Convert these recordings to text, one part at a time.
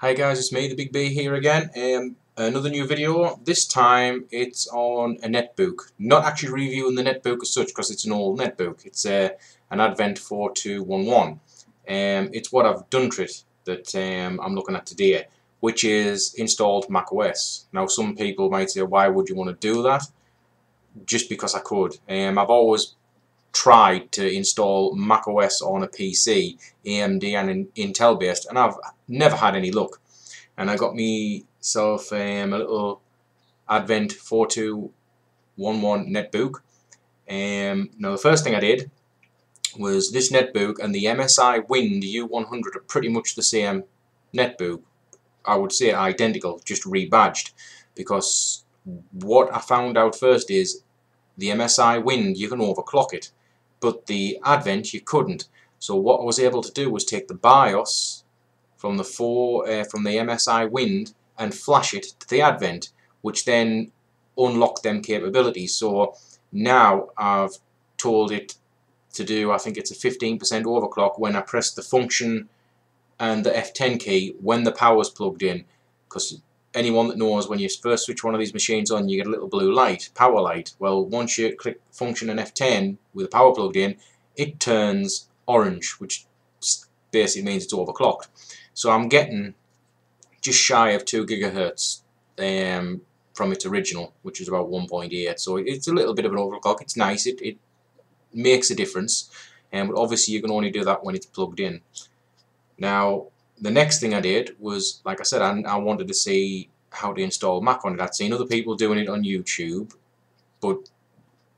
Hi guys, it's me, the Big B here again. Another new video. This time it's on a netbook. Not actually reviewing the netbook as such because it's an old netbook. It's an Advent 4211. It's what I've done to it that I'm looking at today, which is installed Mac OS. Now some people might say, why would you want to do that? Just because I could. I've always tried to install Mac OS on a PC, AMD and Intel based, and I've never had any luck. And I got myself a little Advent 4211 netbook. Now the first thing I did was this netbook and the MSI Wind U100 are pretty much the same netbook. I would say identical, just rebadged, because what I found out first is the MSI Wind, you can overclock it, but the Advent you couldn't. So what I was able to do was take the BIOS from the MSI Wind and flash it to the Advent, which then unlocked them capabilities. So now I've told it to do, I think it's a 15% overclock when I press the function and the F10 key when the power's plugged in, because anyone that knows when you first switch one of these machines on, you get a little blue light, power light. Well, once you click function and F10 with the power plugged in, it turns orange, which basically means it's overclocked. So I'm getting just shy of 2 gigahertz from its original, which is about 1.8. So it's a little bit of an overclock. It's nice. It makes a difference, but obviously you can only do that when it's plugged in. Now, the next thing I did was, like I said, I wanted to see how to install Mac on it. I'd seen other people doing it on YouTube, but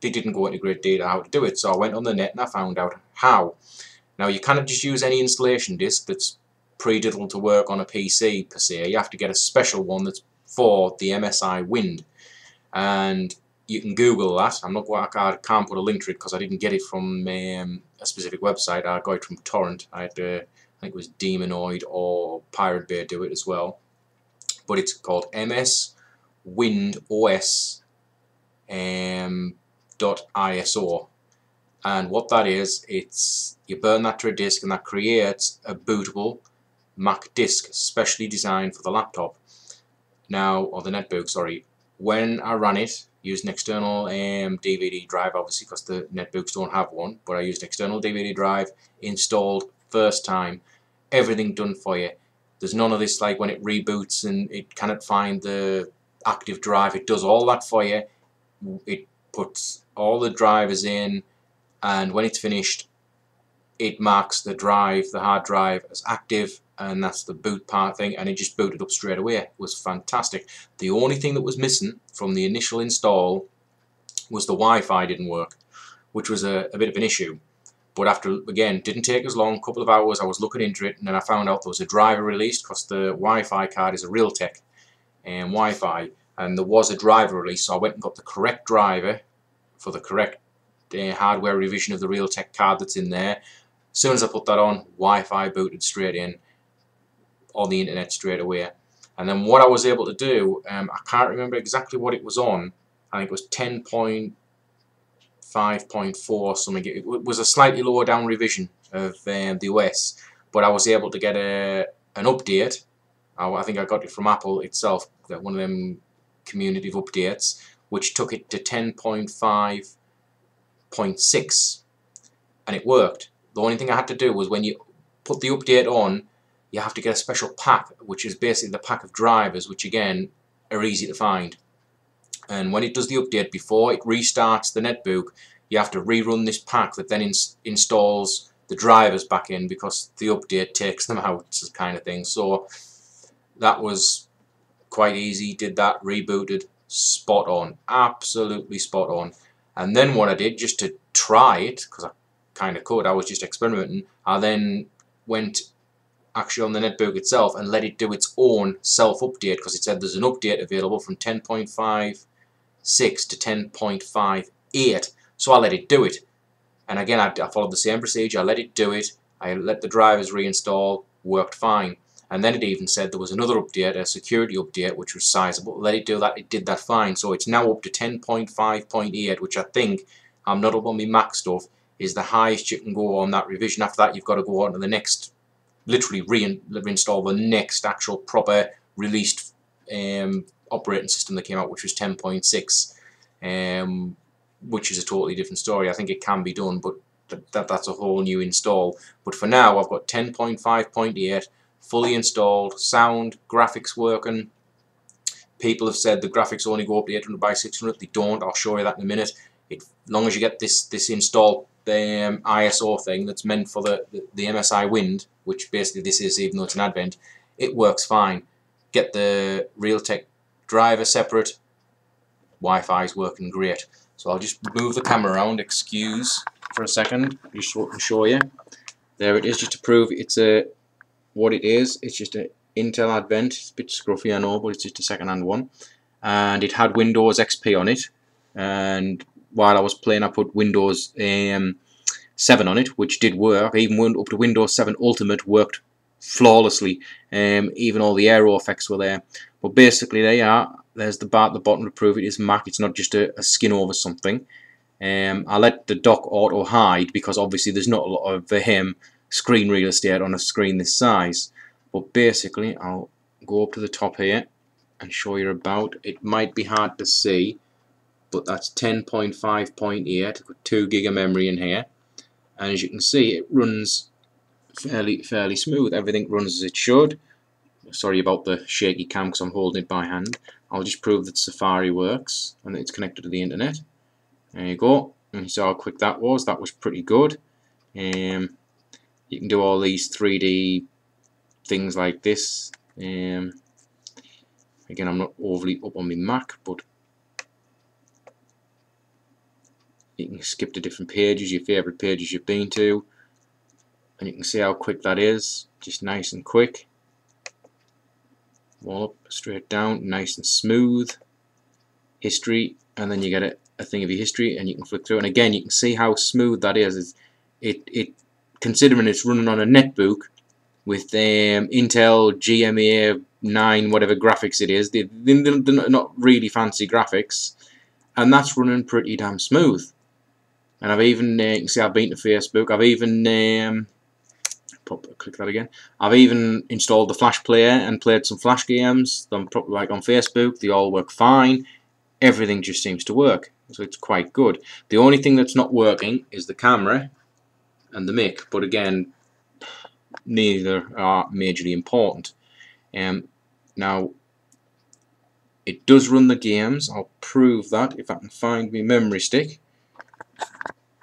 they didn't go into great detail how to do it. So I went on the net and I found out how. Now, you cannot just use any installation disk that's pre-diddled to work on a PC per se. You have to get a special one that's for the MSI Wind, and you can Google that. I can't put a link to it because I didn't get it from a specific website. I got it from torrent. I think it was Demonoid or Pirate Bay do it as well. But it's called MS Wind OS .iso, and what that is, it's you burn that to a disk and that creates a bootable Mac disk specially designed for the laptop. Now, or the netbook, sorry. When I ran it, used an external DVD drive, obviously because the netbooks don't have one, but I used an external DVD drive, installed first time, everything done for you. There's none of this like when it reboots and it cannot find the active drive. It does all that for you. It puts all the drivers in, and when it's finished, it marks the drive, the hard drive, as active, and that's the boot part thing, and it just booted up straight away. It was fantastic. The only thing that was missing from the initial install was the Wi-Fi didn't work, which was a bit of an issue. But after, again, didn't take as long, a couple of hours, I was looking into it, and then I found out there was a driver released, because the Wi-Fi card is a realtek Wi-Fi, and there was a driver release, so I went and got the correct driver for the correct hardware revision of the realtek card that's in there. As soon as I put that on, Wi-Fi booted straight in on the internet straight away. And then what I was able to do, I can't remember exactly what it was on. I think it was 10.5.4 or something. It was a slightly lower down revision of the OS, but I was able to get an update. I think I got it from Apple itself, one of them community updates, which took it to 10.5.6, and it worked. The only thing I had to do was when you put the update on, you have to get a special pack, which is basically the pack of drivers, which again are easy to find. And when it does the update, before it restarts the netbook, you have to rerun this pack that then installs the drivers back in, because the update takes them out, kind of thing. So that was quite easy. Did that, rebooted, spot on, absolutely spot on. And then what I did, just to try it, because I kind of could, I was just experimenting, I then went actually on the netbook itself and let it do its own self-update, because it said there's an update available from 10.56 to 10.58, so I let it do it. And again, I followed the same procedure. I let it do it, I let the drivers reinstall, worked fine. And then it even said there was another update, a security update, which was sizable. Let it do that, it did that fine. So it's now up to 10.5.8, which I think, I'm not up on my Mac stuff, is the highest you can go on that revision. After that, you've got to go on to the next literally reinstall the next actual proper released operating system that came out, which was 10.6, which is a totally different story. I think it can be done, but that's a whole new install. But for now, I've got 10.5.8 fully installed, sound, graphics working. People have said the graphics only go up to 800 by 600. They don't. I'll show you that in a minute. As long as you get this installed ISO thing that's meant for the MSI Wind, which basically this is, even though it's an Advent, it works fine. Get the realtek driver separate. Wi-Fi is working great. So I'll just move the camera around. Excuse for a second, just so I can show you. There it is, just to prove it's what it is. It's just an Intel Advent. It's a bit scruffy, I know, but it's just a second-hand one. And it had Windows XP on it. And while I was playing, I put Windows 7 on it, which did work. I even went up to Windows 7 Ultimate, worked flawlessly. Even all the aero effects were there. But basically, there you are. There's the bar at the bottom to prove it is Mac. It's not just a skin over something. I let the dock auto hide because obviously there's not a lot of screen real estate on a screen this size. But basically, I'll go up to the top here and show you about. It might be hard to see, but that's 10.5.8 with 2 gig of memory in here. And as you can see, it runs fairly smooth. Everything runs as it should. Sorry about the shaky cam because I'm holding it by hand. I'll just prove that Safari works and that it's connected to the internet. There you go. And you saw how quick that was. That was pretty good. You can do all these 3D things like this. Again, I'm not overly up on my Mac, but you can skip to different pages, your favourite pages you've been to, and you can see how quick that is. Just nice and quick. All up, straight down, nice and smooth. History, and then you get a thing of your history, and you can flick through. And again, you can see how smooth that is. It considering it's running on a netbook with Intel GMA 9 whatever graphics it is. They're not really fancy graphics, and that's running pretty damn smooth. And I've even you can see I've been to Facebook. I've even click that again. I've even installed the Flash player and played some Flash games. Like on Facebook, they all work fine. Everything just seems to work, so it's quite good. The only thing that's not working is the camera and the mic, but again, neither are majorly important. Now, it does run the games. I'll prove that if I can find my memory stick.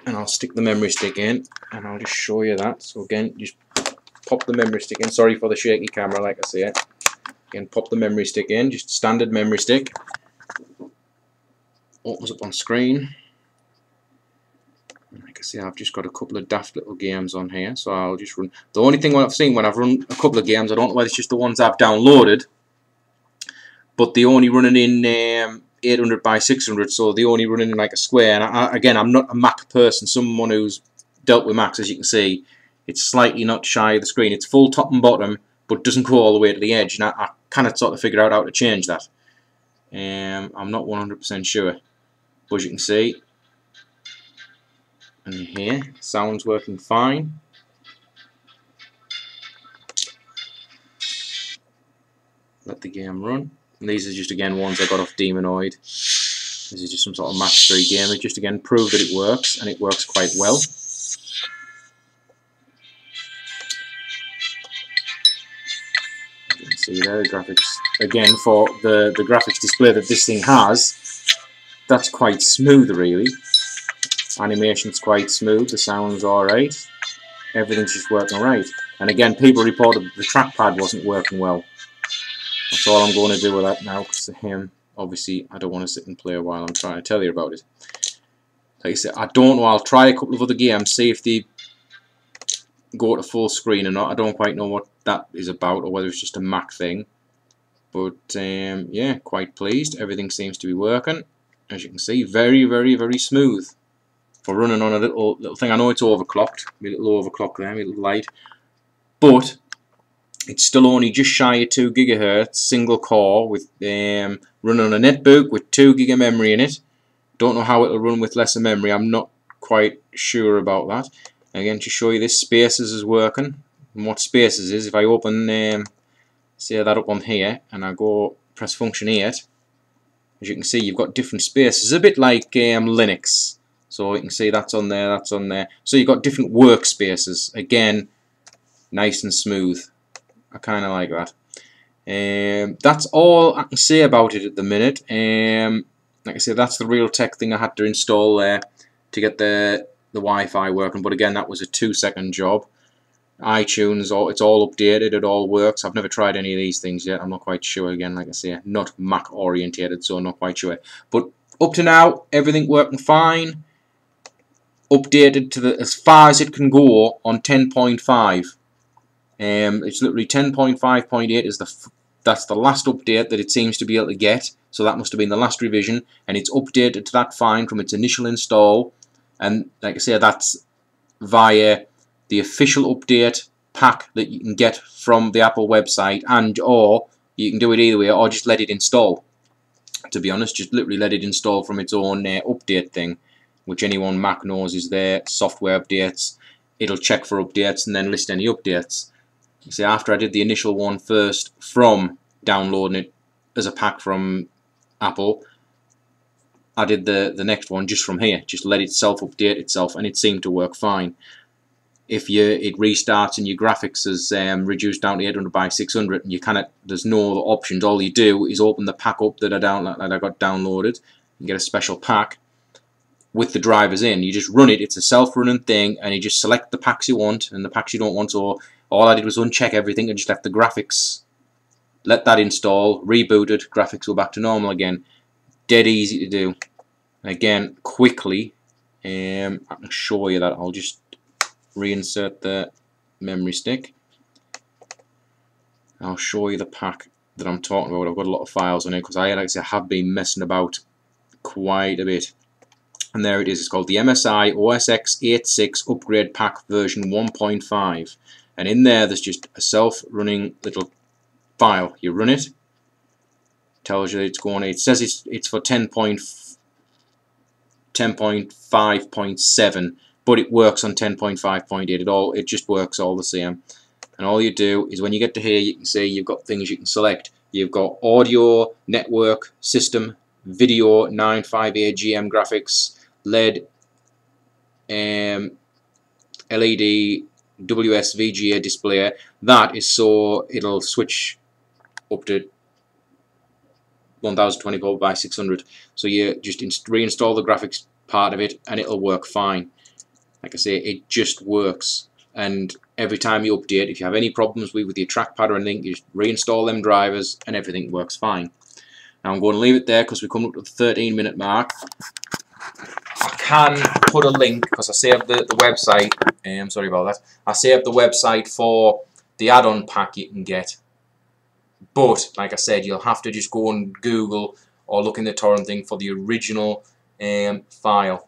And I'll stick the memory stick in, and I'll just show you that. So again, just pop the memory stick in. Sorry for the shaky camera, like I say. Again, pop the memory stick in, just standard memory stick. Opens up on screen. Like I say, I've just got a couple of daft little games on here, so I'll just run. The only thing I've seen when I've run a couple of games, I don't know whether it's just the ones I've downloaded, but they only running in 800 by 600, so they only running in like a square. And again, I'm not a Mac person. Someone who's dealt with Macs, as you can see, it's slightly not shy of the screen. It's full top and bottom, but doesn't go all the way to the edge. And I cannot sort of figure out how to change that. I'm not 100% sure, but as you can see, and here, sound's working fine. Let the game run. And these are just again ones I got off Demonoid. This is just some sort of match 3 game. It just again proved that it works, and it works quite well. You can see there the graphics again for the graphics display that this thing has. That's quite smooth, really. Animation's quite smooth. The sound's alright. Everything's just working right. And again, people reported that the trackpad wasn't working well. That's all I'm going to do with that now, because obviously I don't want to sit and play while I'm trying to tell you about it. Like I said, I don't know. I'll try a couple of other games, see if they go to full screen or not. I don't quite know what that is about, or whether it's just a Mac thing. But yeah, quite pleased. Everything seems to be working. As you can see, very smooth for running on a little thing. I know it's overclocked, a little overclock there, a little light, but it's still only just shy of 2 GHz, single core, with running on a netbook with 2 gig of memory in it. Don't know how it'll run with lesser memory. I'm not quite sure about that. Again, to show you this, Spaces is working. And what spaces is, if I open say that up on here and I go press function 8, as you can see you've got different spaces, a bit like Linux. So you can see that's on there, that's on there. So you've got different workspaces. Again, nice and smooth. I kind of like that. That's all I can say about it at the minute. Like I said, that's the realtek thing I had to install there to get the Wi-Fi working. But again, that was a 2-second job. iTunes, it's all updated, it all works. I've never tried any of these things yet. I'm not quite sure. Again, like I say, not Mac orientated, so I'm not quite sure. But up to now, everything working fine. Updated to as far as it can go on 10.5. It's literally 10.5.8 is that's the last update that it seems to be able to get. So that must have been the last revision, and it's updated to that fine from its initial install. And like I say, that's via the official update pack that you can get from the Apple website, and or you can do it either way, or just let it install. To be honest, just literally let it install from its own update thing, which anyone Mac knows is their software updates. It'll check for updates and then list any updates. You see, after I did the initial one first from downloading it as a pack from Apple, I did the next one just from here, just let it self-update itself, and it seemed to work fine. If it restarts and your graphics is reduced down to 800 by 600, and you there's no other options. All you do is open the pack up that I got downloaded, and get a special pack with the drivers in. You just run it. It's a self-running thing, and you just select the packs you want and the packs you don't want. So all I did was uncheck everything and just left the graphics. Let that install, rebooted, graphics were back to normal again. Dead easy to do. Again, quickly, I can show you that. I'll just reinsert the memory stick. I'll show you the pack that I'm talking about. I've got a lot of files on it because I have been messing about quite a bit. And there it is. It's called the MSI OSX 86 Upgrade Pack version 1.5. And in there's just a self-running little file. You run it, tells you it's going. It says it's for 10.5.7, but it works on 10.5.8. It just works all the same. And all you do is when you get to here, you can see you've got things you can select. You've got audio, network, system, video, 958 GM graphics, LED, LED, WS VGA display. That is so it'll switch up to 1024 by 600. So you just reinstall the graphics part of it, and it'll work fine. Like I say, it just works. And every time you update, if you have any problems with your trackpad or anything, you just reinstall them drivers, and everything works fine. Now I'm going to leave it there because we're coming up to the 13-minute mark. I can put a link because I saved the website. Sorry about that. I saved the website for the add-on pack you can get. But like I said, you'll have to just go and Google or look in the torrent thing for the original file,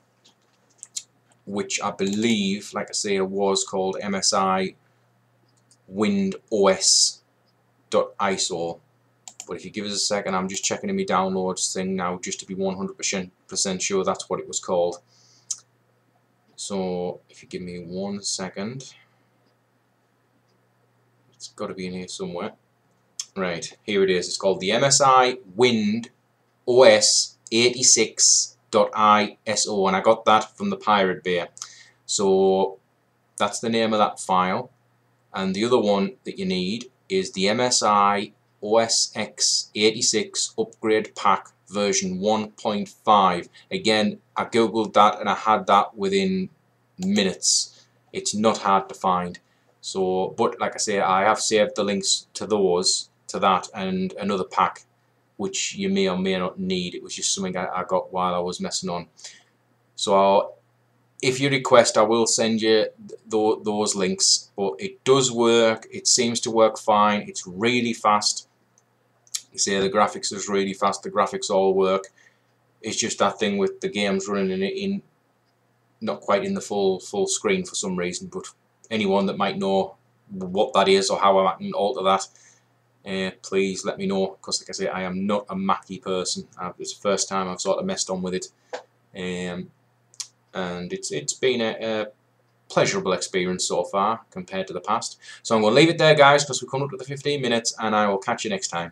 which I believe, like I say, it was called MSI WindOS.iso. But if you give us a second, I'm just checking in my downloads thing now just to be 100% sure that's what it was called. So if you give me 1 second, it's got to be in here somewhere. Right, here it is. It's called the MSI WindOS 86.iso, and I got that from the Pirate Bay. So that's the name of that file. And the other one that you need is the MSI OSX 86 Upgrade Pack version 1.5. Again, I googled that and I had that within minutes. It's not hard to find. So, but like I say, I have saved the links to that and another pack which you may or may not need. It was just something I got while I was messing on. So if you request, I will send you those links. But it does work. It seems to work fine. It's really fast. You see, the graphics is really fast. The graphics all work. It's just that thing with the games running in not quite in the full screen for some reason. But anyone that might know what that is or how I can alter that, please let me know, because like I say, I am not a Mac-y person. It's the first time I've sort of messed on with it, and it's been a pleasurable experience so far compared to the past. So I'm going to leave it there, guys, because we've come up to the 15 minutes, and I will catch you next time.